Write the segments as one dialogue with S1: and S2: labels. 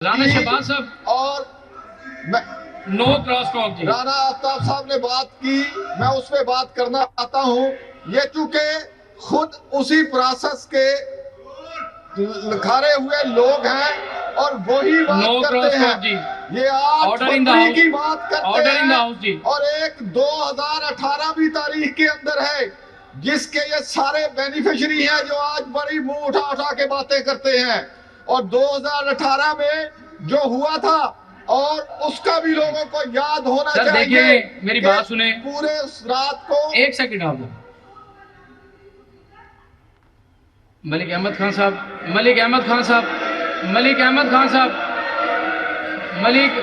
S1: राणा शहबाज साहब
S2: और
S1: no cross talk जी।
S2: राणा आफ्ताब साहब ने बात की, मैं उस पर बात करना चाहता हूं। ये चूंकि खुद उसी प्रोसेस के लिखारे हुए लोग हैं और वही बात
S1: नो
S2: करते हैं
S1: जी।
S2: ये 8 फरवरी की बात करते हैं
S1: जी।
S2: और एक 2018 भी तारीख के अंदर है जिसके ये सारे बेनिफिशियरी हैं जो आज बड़ी मुंह उठा उठा के बातें करते हैं। और 2018 में जो हुआ था और उसका भी लोगों को याद होना चाहिए।
S1: देखिए मेरी बात सुने,
S2: पूरे रात को
S1: एक सेकंड आप मलिक अहमद खान साहब, मलिक अहमद खान साहब, मलिक अहमद खान साहब,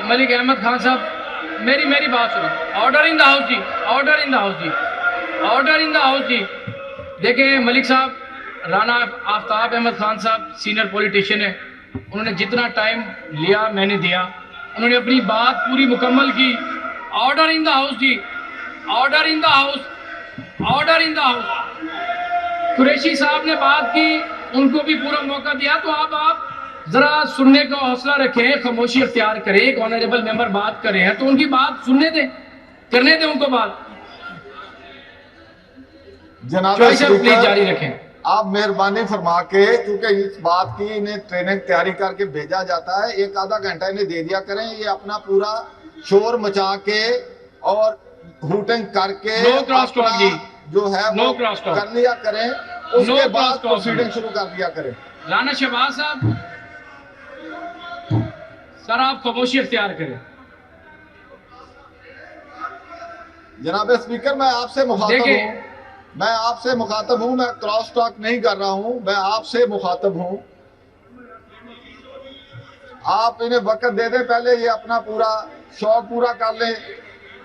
S1: मलिक अहमद खान साहब, मेरी बात सुनो। ऑर्डर इन द हाउस जी, ऑर्डर इन द हाउस जी, ऑर्डर इन द हाउस जी। देखें मलिक साहब, राणा आफ्ताब अहमद खान साहब सीनियर पॉलिटिशियन है, उन्होंने जितना टाइम लिया मैंने दिया, उन्होंने अपनी बात पूरी मुकम्मल की। ऑर्डर इन द हाउस जी, order in the house, order in the house. Qureshi साहब ने बात की, उनको भी पूरा मौका दिया, तो आप जरा सुनने का हौसला रखें, खामोशी अख्तियार करें। एक ऑनरेबल मेंबर बात कर रहे हैं तो उनकी बात सुनने दें, करने दें उनको बात।
S2: जनाब
S1: प्लीज जारी रखें।
S2: आप मेहरबानी फरमा के, क्योंकि इस बात की इन्हें ट्रेनिंग तैयारी करके भेजा जाता है, एक आधा घंटा इन्हें दे दिया करें। ये अपना पूरा शोर मचा के और हुटिंग करके जो है वो कर लिया करें, उसके बाद प्रोसीडिंग शुरू कर दिया करें।
S1: राणा शहबाज साहब, सर आप खामोशी अख्तियार करें।
S2: जनाब स्पीकर, मैं आपसे मुखातब हूँ, मैं आपसे मुखातब हूँ, मैं क्रॉस टॉक नहीं कर रहा हूँ, मैं आपसे मुखातब हूँ। आप इन्हें वक्त दे दें, पहले ये अपना पूरा शौक पूरा कर लें,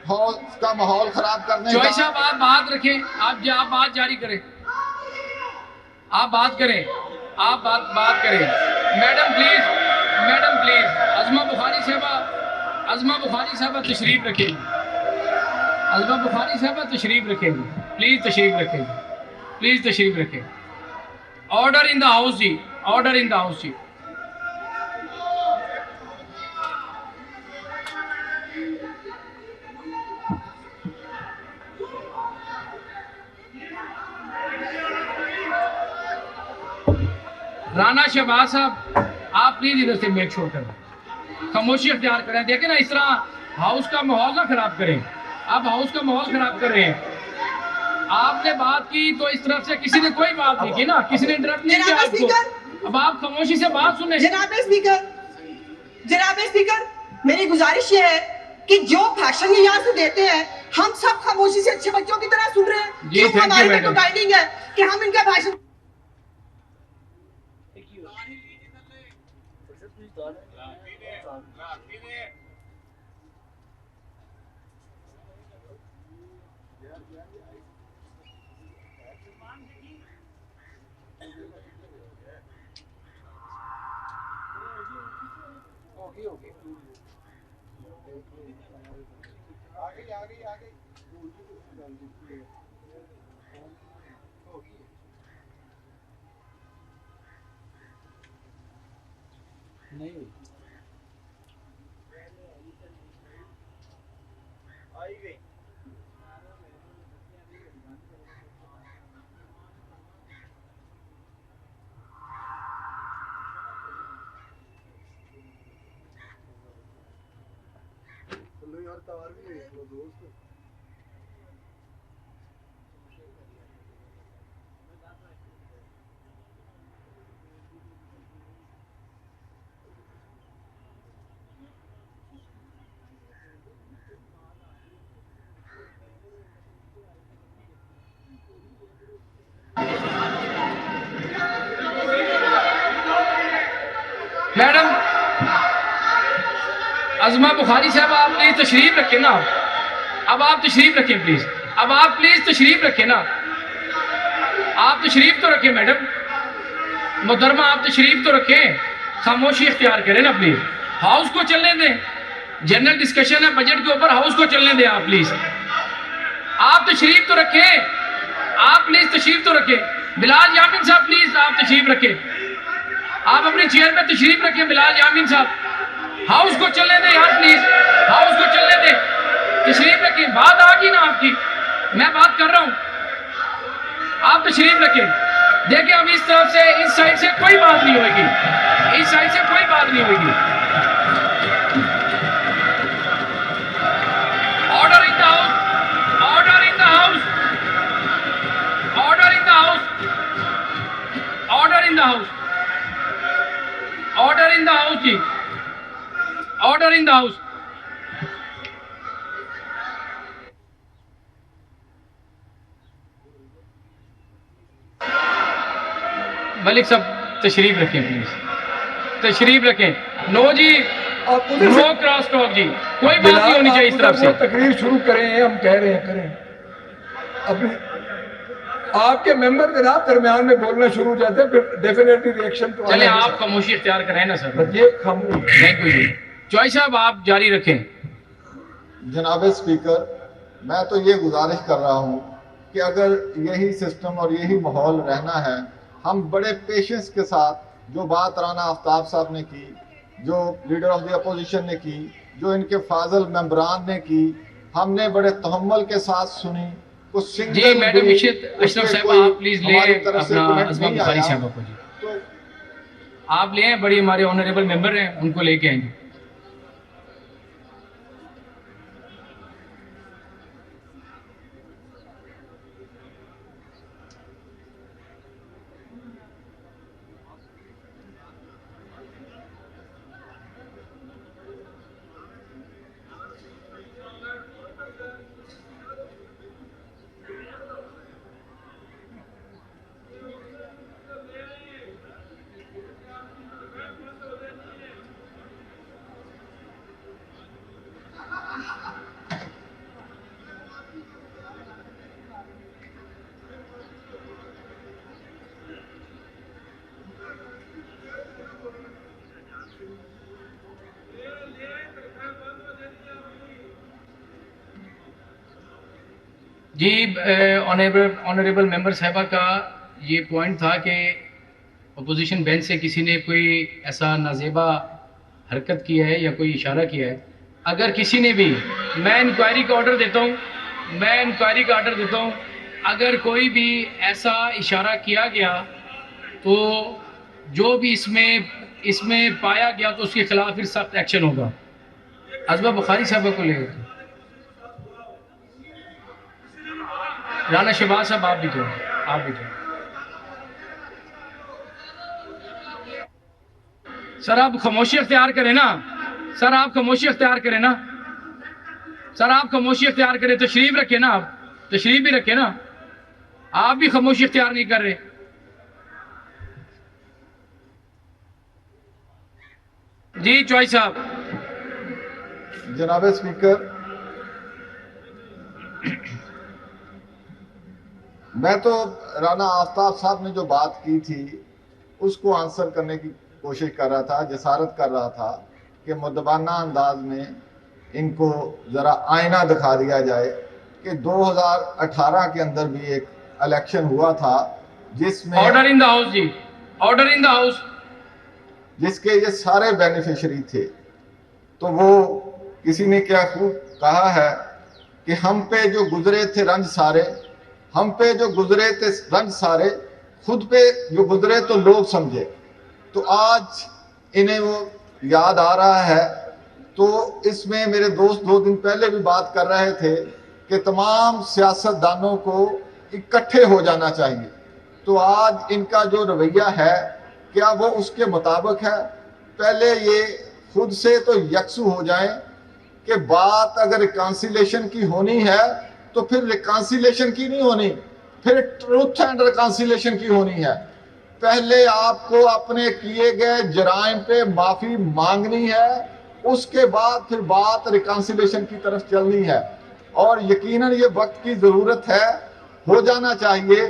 S2: का माहौल खराब करने का।
S1: साहब आप बात रखें, आप बात जारी करें, आप बात करें, आप बात करें। मैडम प्लीज अज़मा बुखारी साहबा तशरीफ रखेंगी, अज़मा बुखारी साहबा तशरीफ रखेंगी, प्लीज तशरीफ रखेंगी, प्लीज तशरीफ रखें। ऑर्डर इन द हाउस जी, ऑर्डर इन द हाउस जी। राणा शहबाज साहब, आप प्लीज इधर से मेक श्योर करें, खामोशी अख्तियार करें। देखें ना, इस तरह हाउस का माहौल ना खराब करें, आप हाउस का माहौल खराब कर रहे हैं। आपने बात की तो इस तरफ से किसी ने कोई बात नहीं की ना, किसी ने इंटरप्ट नहीं किया आपको। अब आप खामोशी से बात सुने।
S3: जनाब स्पीकर, मेरी गुजारिश ये है कि जो भाषण ये यहाँ से देते हैं, हम सब खामोशी से अच्छे बच्चों की तरह सुन रहे हैं।
S1: जी,
S3: हमारी तो गाइडिंग है कि हम इनका भाषण
S1: नहीं हुई।
S2: आई गई। चलो यार, तार भी देख लो दोस्त।
S1: मैडम अज़मा बुखारी साहब, आप प्लीज तशरीफ रखें ना। अब आप तशरीफ रखें प्लीज, अब आप प्लीज तशरीफ रखें ना, आप तशरीफ तो रखें मैडम मोहतरमा, आप तशरीफ तो रखें, खामोशी इख्तियार करें ना प्लीज। हाउस को चलने दें, जनरल डिस्कशन है बजट के ऊपर, हाउस को चलने दें आप प्लीज। आप तशरीफ तो रखें, आप प्लीज तशरीफ तो रखें। बिलाल यामीन साहब प्लीज आप तशरीफ रखें, आप अपनी चेयर पे तशरीफ रखें। बिलाल यामीन साहब, हाउस को चलने दे यार प्लीज, हाउस को चलने दे, तशरीफ रखें, बात आ गई ना आपकी, मैं बात कर रहा हूं, आप तशरीफ रखें। देखिए अब इस तरफ से, इस साइड से कोई बात नहीं होगी, इस साइड से कोई बात नहीं होगी। Order in the house, order in the house, order in the house, order in the house, order in the house जी, order in the house. Malik साहब तशरीफ रखें प्लीज, तशरीफ रखें। नो जी, नो क्रॉस टॉक जी, कोई बात नहीं होनी चाहिए इस तरफ से।
S4: तकरीर शुरू करें, हम कह रहे हैं करें। अपने आपके मेंबर जनाब दरमियान में बोलना शुरू हो जाते हैं, फिर डेफिनेटली रिएक्शन तो
S1: चले आप खामोशी इख्तियार करें ना सर।
S4: ये खामोश।
S1: Thank you ji. चॉइस साहब आप जारी रखें।
S2: जनाब स्पीकर, मैं तो ये गुजारिश कर रहा हूँ कि अगर यही सिस्टम और यही माहौल रहना है, हम बड़े पेशेंस के साथ जो बात राना आफ्ताब साहब ने की, जो लीडर ऑफ द अपोजिशन ने की, जो इनके फाजल मेंबरान ने की, हमने बड़े तहम्मुल के साथ सुनी। कुछ
S1: जी मैडम इशित अशरफ साहब आप प्लीज ले अपना अज़मा बुखारी साहब को जी,
S2: तो
S1: आप ले आए, बड़ी हमारे ऑनरेबल मेंबर हैं, उनको लेके आएंगे। जी ऑनरेबल मेंबर साहबा का ये पॉइंट था कि अपोजिशन बेंच से किसी ने कोई ऐसा नाजेबा हरकत की है या कोई इशारा किया है। अगर किसी ने भी, मैं इंक्वायरी का ऑर्डर देता हूँ, मैं इंक्वायरी का ऑर्डर देता हूँ, अगर कोई भी ऐसा इशारा किया गया तो जो भी इसमें पाया गया तो उसके खिलाफ फिर सख्त एक्शन होगा। अज़मा बुखारी साहब को ले राना शहबाज साहब आप भी जो, आप भी जो। सर आप खामोशी अख्तियार करें ना, सर आप खामोशी अख्तियार करें ना, सर आप खामोशी अख्तियार करें, तशरीफ रखें ना, आप तशरीफ भी रखें ना, आप भी खामोशी अख्तियार नहीं कर रहे। जी चॉइस साहब।
S2: जनाब स्पीकर, मैं तो राना आफ्ताब साहब ने जो बात की थी उसको आंसर करने की कोशिश कर रहा था, जसारत कर रहा था कि मुद्दबाना अंदाज में इनको ज़रा आईना दिखा दिया जाए कि 2018 के अंदर भी एक इलेक्शन हुआ था जिसमें
S1: ऑर्डर इन द हाउस जी, ऑर्डर इन द हाउस,
S2: जिसके ये सारे बेनिफिशरी थे। तो वो किसी ने क्या खूब कहा है कि हम पे जो गुजरे थे रंज सारे, हम पे जो गुजरे थे रंज सारे, खुद पे जो गुजरे तो लोग समझे। तो आज इन्हें वो याद आ रहा है। तो इसमें मेरे दोस्त 2 दिन पहले भी बात कर रहे थे कि तमाम सियासतदानों को इकट्ठे हो जाना चाहिए। तो आज इनका जो रवैया है क्या वो उसके मुताबिक है? पहले ये खुद से तो यकसू हो जाएं कि बात अगर रिकॉन्सिलेशन की होनी है तो फिर रिकॉन्सिलेशन की नहीं होनी, फिर ट्रूथ एंड रिकॉन्सिलेशन की होनी है। पहले आपको अपने किए गए जराइम पे माफी मांगनी है, उसके बाद फिर बात रिकॉन्सिलेशन की तरफ चलनी है। और यकीनन ये वक्त की जरूरत है, हो जाना चाहिए।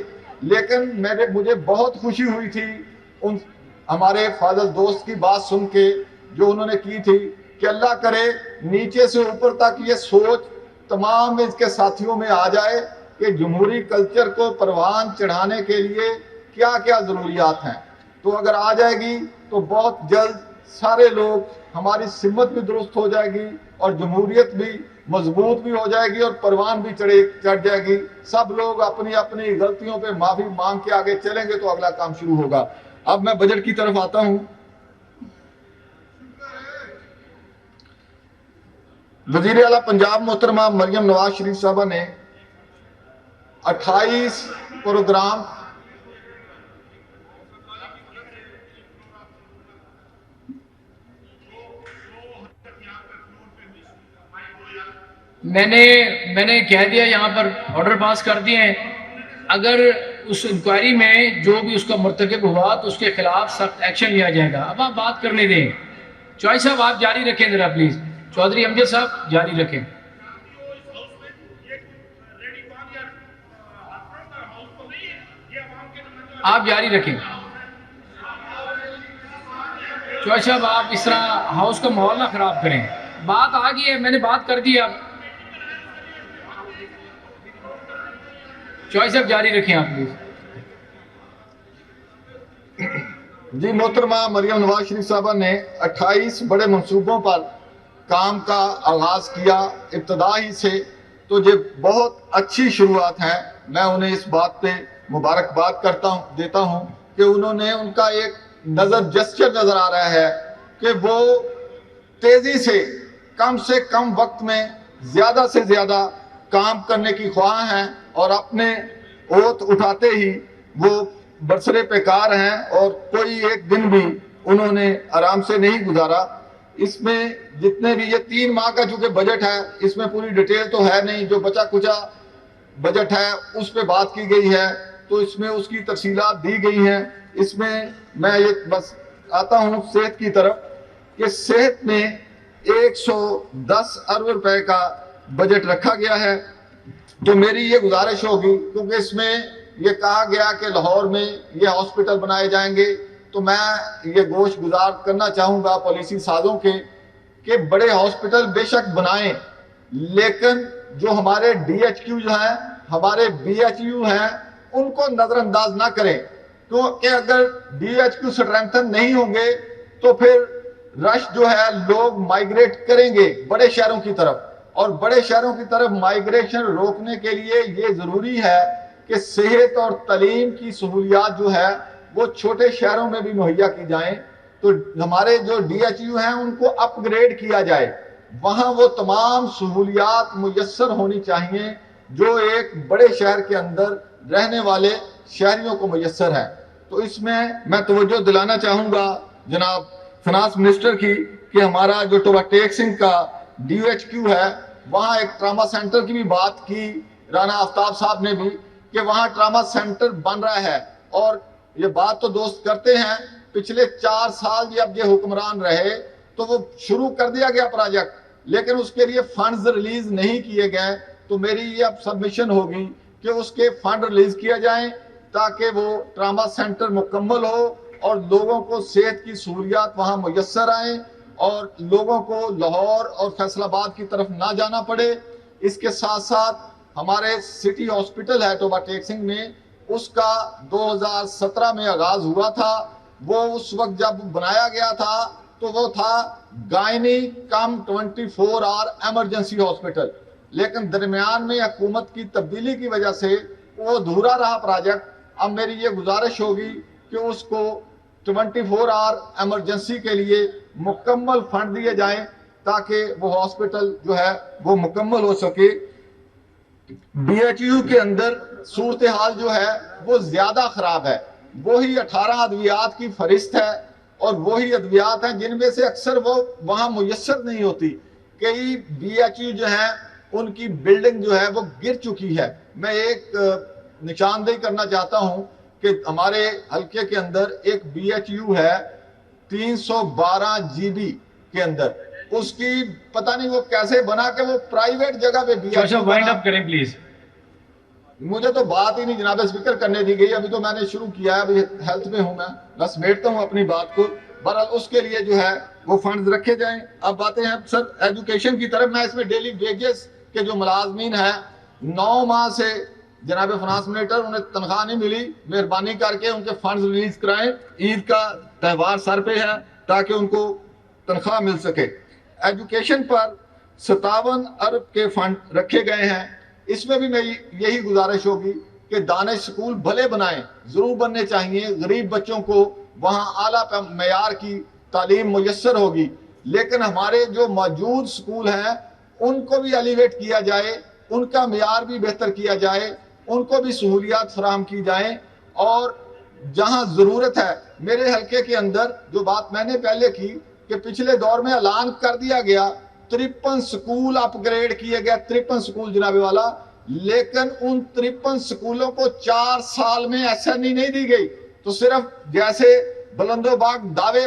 S2: लेकिन मुझे बहुत खुशी हुई थी उन हमारे फाजल दोस्त की बात सुन के जो उन्होंने की थी कि अल्लाह करे नीचे से ऊपर तक ये सोच तमाम इसके साथियों में आ जाए कि जमहूरी कल्चर को परवान चढ़ाने के लिए क्या क्या ज़रूरियात हैं। तो अगर आ जाएगी तो बहुत जल्द सारे लोग, हमारी सिमत भी दुरुस्त हो जाएगी और जमहूरियत भी मजबूत भी हो जाएगी और परवान भी चढ़ जाएगी। सब लोग अपनी अपनी गलतियों पे माफी मांग के आगे चलेंगे तो अगला काम शुरू होगा। अब मैं बजट की तरफ आता हूं। वजीर आला पंजाब मोहतरमा मरियम नवाज शरीफ साहबा ने 28 प्रोग्राम
S1: मैंने कह दिया, यहाँ पर ऑर्डर पास कर दिए हैं। अगर उस इंक्वायरी में जो भी उसका मुर्तकब हुआ तो उसके खिलाफ सख्त एक्शन लिया जाएगा। अब आप बात करने दें। चौधरी साहब आप जारी रखें जरा प्लीज। चौधरी अमजद साहब जारी रखें। आप जारी रखें। चौधरी साहब आप इस तरह हाउस का माहौल ना खराब करें। बात आ गई है, मैंने बात कर दी। अब चौधरी साहब जारी रखें आप प्लीज।
S2: जी, मोहतरमा मरियम नवाज शरीफ साहबा ने 28 बड़े मंसूबों पर काम का आगाज किया इब्तदा ही से, तो ये बहुत अच्छी शुरुआत है। मैं उन्हें इस बात पे मुबारकबाद देता हूं कि उन्होंने, उनका एक नजर जेस्चर नजर आ रहा है कि वो तेजी से कम वक्त में ज्यादा से ज्यादा काम करने की ख्वाह हैं और अपने ओत उठाते ही वो बरसरे पेकार हैं और कोई एक दिन भी उन्होंने आराम से नहीं गुजारा। इसमें जितने भी ये 3 माह का चूंकि बजट है, इसमें पूरी डिटेल तो है नहीं, जो बचा कुचा बजट है उस पर बात की गई है, तो इसमें उसकी तफसीलात दी गई हैं। इसमें मैं ये बस आता हूं सेहत की तरफ कि सेहत में 110 अरब रुपए का बजट रखा गया है। तो मेरी ये गुजारिश होगी, क्योंकि इसमें ये कहा गया कि लाहौर में ये हॉस्पिटल बनाए जाएंगे, तो मैं ये गोश गुजार करना चाहूँगा पॉलिसी साजों के कि बड़े हॉस्पिटल बेशक बनाएं, लेकिन जो हमारे DHQ हैं, हमारे BHU हैं, उनको नज़रअंदाज ना करें। क्योंकि अगर DHQ स्ट्रेंथन नहीं होंगे तो फिर रश जो है, लोग माइग्रेट करेंगे बड़े शहरों की तरफ, और बड़े शहरों की तरफ माइग्रेशन रोकने के लिए ये जरूरी है कि सेहत और तालीम की सहूलियात जो है वो छोटे शहरों में भी मुहैया की जाएं। तो हमारे जो DHU हैं उनको अपग्रेड किया जाए, वहां वो तमाम सहूलियात मुयस्सर होनी चाहिए जो एक बड़े शहर के अंदर रहने वाले शहरियों को मुयस्सर है। तो इसमें मैं तवज्जो दिलाना चाहूँगा जनाब फाइनेंस मिनिस्टर की कि हमारा जो टोबाटेक्सिंग का DHQ है, वहाँ एक ट्रामा सेंटर की भी बात की राना आफ्ताब साहब ने भी कि वहाँ ट्रामा सेंटर बन रहा है। और ये बात तो दोस्त करते हैं, पिछले 4 साल जब ये हुक्मरान रहे तो वो शुरू कर दिया गया प्रोजेक्ट, लेकिन उसके लिए फंड्स रिलीज नहीं किए गए। तो मेरी ये अब सबमिशन होगी कि उसके फंड रिलीज किया जाए ताकि वो ट्रामा सेंटर मुकम्मल हो और लोगों को सेहत की सहूलियात वहाँ मुयस्सर आए और लोगों को लाहौर और फैसलाबाद की तरफ ना जाना पड़े। इसके साथ साथ हमारे सिटी हॉस्पिटल है टोबाटेक्सिंग में, उसका 2017 में आगाज हुआ था। वो उस वक्त जब बनाया गया था तो वो था gynae cum 24 hour emergency hospital, लेकिन दरमियान में हुकूमत की तब्दीली की वजह से वो अधूरा रहा प्रोजेक्ट। अब मेरी ये गुजारिश होगी कि उसको 24 आवर एमरजेंसी के लिए मुकम्मल फंड दिए जाएं ताकि वो हॉस्पिटल जो है वो मुकम्मल हो सके। DHU के अंदर सूरत हाल जो है वो ज्यादा खराब है। वही 18 अद्वियात की फरिस्त है और वही अद्वियात हैं जिनमें से अक्सर वो वहां मुयस्सर नहीं होती। कई BHU जो है उनकी बिल्डिंग जो है वो गिर चुकी है। मैं एक निशानदेही करना चाहता हूं कि हमारे हल्के के अंदर एक BHU है 312 GB के अंदर, उसकी पता नहीं वो कैसे बना के वो प्राइवेट जगह पे BHU
S1: वाइंड अप करें प्लीज।
S2: मुझे तो बात ही नहीं जनाब स्पीकर करने दी गई, अभी तो मैंने शुरू किया है, अभी हेल्थ में हूं मैं, बस बैठता हूं अपनी बात को। बहरहाल उसके लिए जो है वो फंड्स रखे जाएं। अब बातें हैं सर एजुकेशन की तरफ। मैं इसमें डेली वेजेस के जो मुलाजमीन है 9 माह से जनाब फाइनेंस मिनिस्टर उन्हें तनख्वाह नहीं मिली, मेहरबानी करके उनके फंड्स रिलीज कराएं। ईद का त्यौहार सर पे है, ताकि उनको तनख्वाह मिल सके। एजुकेशन पर 57 अरब के फंड रखे गए हैं। इसमें भी मेरी यही गुजारिश होगी कि दानिश स्कूल भले बनाएं, जरूर बनने चाहिए, गरीब बच्चों को वहाँ आला मेयार की तालीम मुयस्सर होगी, लेकिन हमारे जो मौजूद स्कूल हैं उनको भी एलिवेट किया जाए, उनका मेयार भी बेहतर किया जाए, उनको भी सहूलियात फराहम की जाए। और जहाँ ज़रूरत है, मेरे हल्के के अंदर जो बात मैंने पहले की कि पिछले दौर में ऐलान कर दिया गया 53 स्कूल अपग्रेड किए गए, 53 स्कूल जनाबे वाला, लेकिन उन 53 स्कूलों को 4 साल में SNE नहीं दी गई। तो सिर्फ जैसे बुलंदोबाग दावे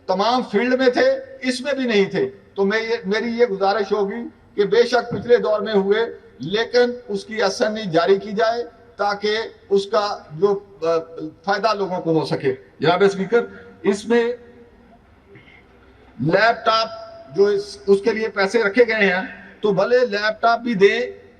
S2: तमाम फील्ड में थे, इसमें भी नहीं थे। तो मेरी ये गुजारिश होगी कि बेशक पिछले दौर में हुए, लेकिन उसकी SNE जारी की जाए ताकि उसका जो फायदा लोगों को हो सके। जनाब स्पीकर, इसमें लैपटॉप जो उसके लिए पैसे रखे गए हैं, तो भले लैपटॉप भी दे,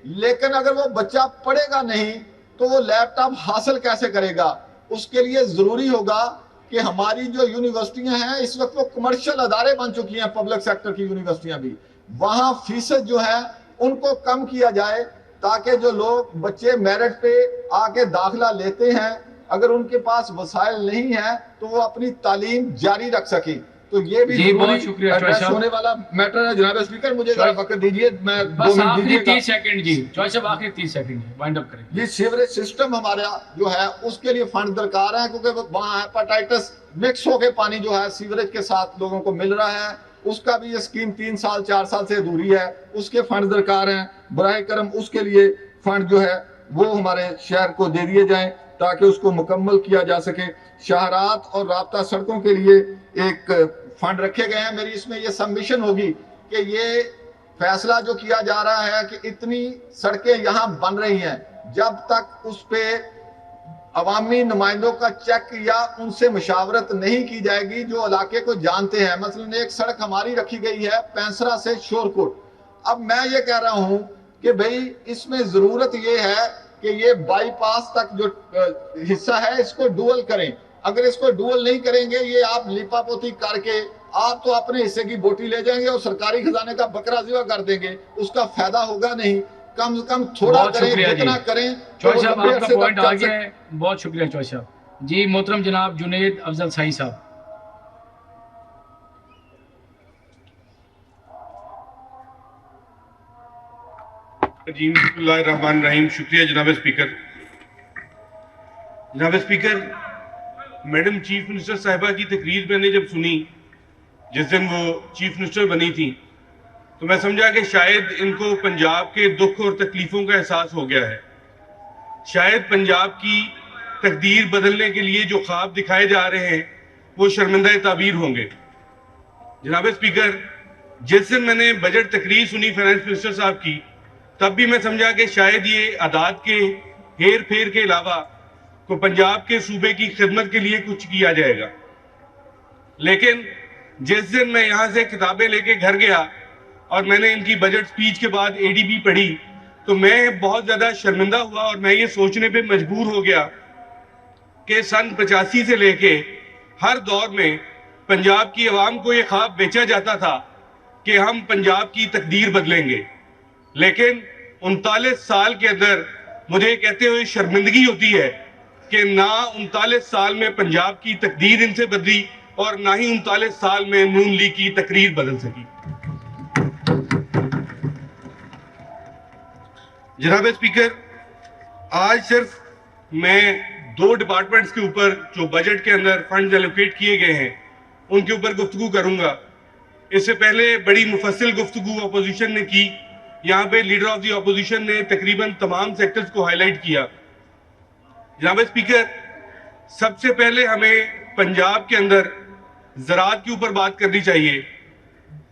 S2: लेकिन अगर वो बच्चा पढ़ेगा नहीं तो वो लैपटॉप हासिल कैसे करेगा? उसके लिए जरूरी होगा कि हमारी जो यूनिवर्सिटियां हैं, इस वक्त वो कमर्शियल अदारे बन चुकी हैं, पब्लिक सेक्टर की यूनिवर्सिटियां भी, वहां फीसद जो है उनको कम किया जाए ताकि जो लोग बच्चे मेरिट पे आके दाखिला लेते हैं, अगर उनके पास वसाइल नहीं है तो वो अपनी तालीम जारी रख सके। तो ये भी
S1: बहुत शुक्रिया
S2: एड्रेस होने वाला मैटर है। जनाब स्पीकर, मुझे जरा वक्त दीजिए, मैं 2
S1: बस
S2: मिनट
S1: आखिरी
S2: दीजिएगा
S1: 30 सेकंड जी, चॉइस साहब आखिरी 30 सेकंड वाइंड अप करें
S2: जी। सीवरेज सिस्टम हमारा जो है उसके लिए फंड दरकार है, क्योंकि वहाँ हेपेटाइटिस मिक्स होके पानी जो है सीवरेज के साथ लोगों को मिल रहा है। उसका भी ये स्कीम 3 साल 4 साल से अधूरी है, उसके फंड दरकार हैं। बराए करम उसके लिए फंड जो है वो हमारे शहर को दे दिए जाएं ताकि उसको मुकम्मल किया जा सके। शहरात और राब्ता सड़कों के लिए एक फंड रखे गए हैं। मेरी इसमें ये सबमिशन होगी कि ये फैसला जो किया जा रहा है कि इतनी सड़कें यहाँ बन रही हैं, जब तक उस पे अवामी नुमाइंदों का चेक या उनसे मुशावरत नहीं की जाएगी जो इलाके को जानते हैं। मसलन एक सड़क हमारी रखी गई है पैंसरा से शोरकोट। अब मैं ये कह रहा हूँ कि भाई इसमें जरूरत ये है कि ये बाईपास तक जो हिस्सा है इसको डुअल करें। अगर इसको डुअल नहीं करेंगे, ये आप लिपापोती करके आप तो अपने हिस्से की बोटी ले जाएंगे और सरकारी खजाने का बकरा ज़िबा कर देंगे, उसका फायदा होगा नहीं। कम से कम थोड़ा करें, जितना करें।
S1: चॉइस साहब आपका पॉइंट आ गया है, बहुत शुक्रिया चॉइस साहब जी। मोहतरम जनाब जुनैद अफजल साई साहब।
S5: बिस्मिल्लाहिर्रहमानिर्रहीम। शुक्रिया जनाब स्पीकर। जनाब स्पीकर, मैडम चीफ मिनिस्टर साहिबा की तकरीर मैंने जब सुनी जिस दिन वो चीफ मिनिस्टर बनी थी, तो मैं समझा कि शायद इनको पंजाब के दुख और तकलीफों का एहसास हो गया है। शायद पंजाब की तकदीर बदलने के लिए जो ख्वाब दिखाए जा रहे हैं वो शर्मिंदा ताबीर होंगे। जनाब स्पीकर, जिस दिन मैंने बजट तकरीर सुनी फाइनेंस मिनिस्टर साहब की, तब भी मैं समझा कि शायद ये आदात के हेर फेर के अलावा तो पंजाब के सूबे की खिदमत के लिए कुछ किया जाएगा। लेकिन जिस दिन मैं यहाँ से किताबें लेके घर गया और मैंने इनकी बजट स्पीच के बाद ADB पढ़ी, तो मैं बहुत ज़्यादा शर्मिंदा हुआ और मैं ये सोचने पे मजबूर हो गया कि सन 85 से लेके हर दौर में पंजाब की आवाम को ये ख्वाब बेचा जाता था कि हम पंजाब की तकदीर बदलेंगे। लेकिन 39 साल के अंदर मुझे कहते हुए शर्मिंदगी होती है कि ना 39 साल में पंजाब की तकदीर इनसे बदली और ना ही 39 साल में नून लीग की तकरीर बदल सकी। जनाब स्पीकर, आज सिर्फ मैं 2 डिपार्टमेंट्स के ऊपर जो बजट के अंदर फंड्स एलोकेट किए गए हैं उनके ऊपर गुफ्तगू करूंगा। इससे पहले बड़ी मुफस्सिल गुफ्तगू अपोजिशन ने की। यहाँ पे लीडर ऑफ द अपोजिशन ने तकरीबन तमाम सेक्टर्स को हाईलाइट किया। जनाब स्पीकर, सबसे पहले हमें पंजाब के अंदर ज़राअत के ऊपर बात करनी चाहिए।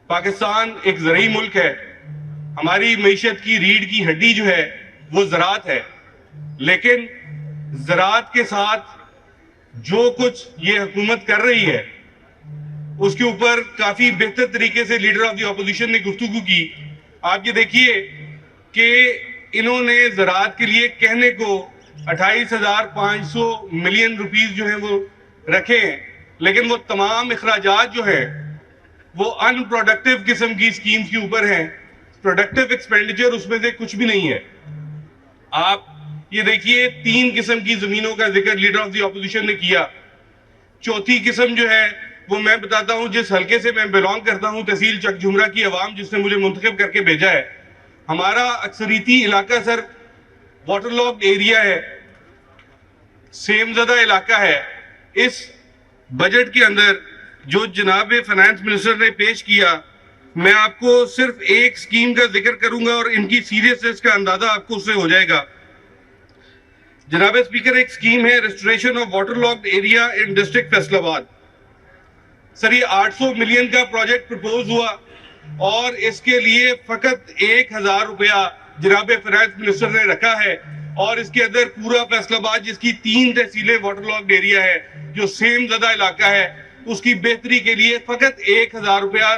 S5: पाकिस्तान एक ज़रई मुल्क है, हमारी मईशत की रीढ़ की हड्डी जो है वो ज़राअत है। लेकिन ज़राअत के साथ जो कुछ ये हुकूमत कर रही है उसके ऊपर काफ़ी बेहतर तरीके से लीडर ऑफ द अपोजिशन ने गुफ्तगू की। आप ये देखिए कि इन्होंने ज़राअत के लिए कहने को 28,500 मिलियन रुपीस जो है वो रखे हैं, लेकिन वो तमाम अखराजात जो है वो अनप्रोडक्टिव किस्म की स्कीम्स के ऊपर हैं। प्रोडक्टिव एक्सपेंडिचर उसमें से कुछ भी नहीं है। आप ये देखिए 3 किस्म की जमीनों का जिक्र लीडर ऑफ द ऑपोजिशन ने किया। चौथी किस्म जो है वो मैं बताता हूं, जिस हलके से मैं बिलोंग करता हूं, तहसील चकझुमरा की अवाम जिसने मुझे मुंतखब करके भेजा है, हमारा अक्सरीती इलाका सर वाटरलॉक्ड एरिया है, सेमज़दा इलाका है। इस बजट के अंदर जो जनाब फाइनेंस मिनिस्टर ने पेश किया, मैं आपको सिर्फ एक स्कीम का जिक्र करूंगा और इनकी सीरियसनेस का अंदाजा आपको उससे हो जाएगा। जनाब स्पीकर, एक स्कीम है restoration of waterlogged area in district Faisalabad. Sir ये 800 मिलियन का प्रोजेक्ट प्रपोज हुआ और इसके लिए फकत 1000 रुपया जनाब फाइनेंस मिनिस्टर ने रखा है और इसके अंदर पूरा फैसलाबाद जिसकी 3 तहसीलें वाटरलॉक्ड एरिया है, जो सेम ज़दा इलाका है, उसकी बेहतरी के लिए फकत 1000 रुपया